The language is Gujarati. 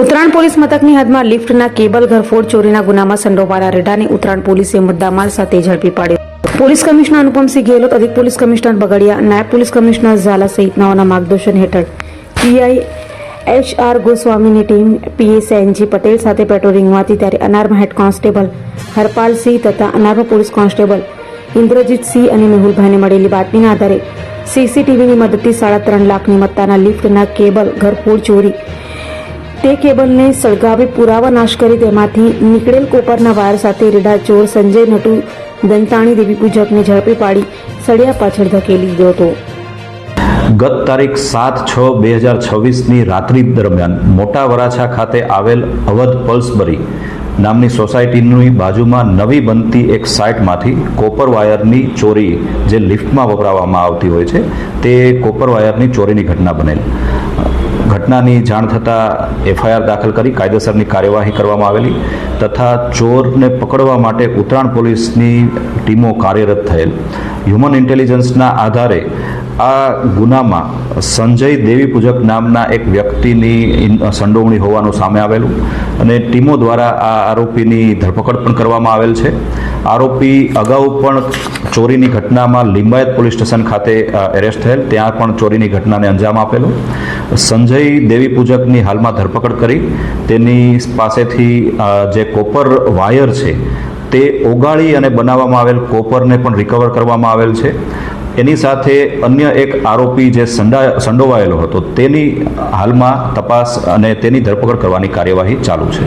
ઉત્તરાયણ પોલીસ મથકની હદમાં લિફ્ટના કેબલ ઘરફોડ ચોરીના ગુનામાં સંડોવાયેલા રેડાને ઉત્તરાયણ પોલીસે મુદ્દામાલ સાથે ઝડપી પાડ્યો। પોલીસ કમિશનર અનુપમસિંહ ગેહલોત, અધિક પોલીસ કમિશનર બગડિયા, નાયબ પોલીસ કમિશનર ઝાલા સહિતનાઓના માર્ગદર્શન હેઠળ પીઆઈ HR ગોસ્વામીની ટીમ PSI NG પટેલ સાથે પેટ્રોલિંગમાં હતી ત્યારે અનારમાં હેડ કોન્સ્ટેબલ હરપાલસિંહ તથા અનારમાં પોલીસ કોન્સ્ટેબલ ઇન્દ્રજીતસિંહ અને મેહુલભાઈને મળેલી બાતમીના આધારે CCTVની મદદથી 3.5 લાખની મત્તાના લિફ્ટના કેબલ ઘરફોડ ચોરી તે કેબલને સળગાવી પુરાવા નાશ કરી તેમાંથી નીકળેલ કોપરના વાયર સાથે રેડા ચોર સંજય નટુ દંતાણી દેવી પૂજકને ઝડપી પાડી સળિયા પાછળ ધકેલી દીધો હતો। ગત તારીખ 7/6/2026ની રાત્રિ દરમિયાન મોટા વરાછા ખાતે આવેલ અવધ પલ્સબરી નામની સોસાયટીની બાજુમાં નવી બનતી એક સાઇટમાંથી કોપર વાયરની ચોરી જે લિફ્ટમાં વપરાવવામાં આવતી હોય છે તે કોપર વાયરની ચોરીની ઘટના બનેલ। ઘટનાની જાણ થતાં FIR દાખલ કરી કાયદેસરની કાર્યવાહી કરવામાં આવેલી તથા ચોરને પકડવા માટે ઉત્તરાયણ પોલીસની ટીમો કાર્યરત થયેલ। હ્યુમન ઇન્ટેલિજન્સના આધારે આ ગુનામાં સંજય દેવી પૂજક નામના એક વ્યક્તિની સંડોવણી હોવાનું સામે આવેલું અને ટીમો દ્વારા આ આરોપીની ધરપકડ પણ કરવામાં આવેલ છે। આરોપી અગાઉ પણ ચોરીની ઘટનામાં લિંબાયત પોલીસ સ્ટેશન ખાતે એરેસ્ટ થયેલ, ત્યાં પણ ચોરીની ઘટનાને અંજામ આપેલો। સંજય દેવી પૂજકની હાલમાં ધરપકડ કરી તેની પાસેથી જે કોપર વાયર છે તે ઓગાળી અને બનાવવામાં આવેલ કોપરને પણ રિકવર કરવામાં આવેલ છે। એની સાથે અન્ય એક આરોપી જે સંડોવાયેલો હતો તેની હાલમાં તપાસ અને તેની ધરપકડ કરવાની કાર્યવાહી ચાલુ છે।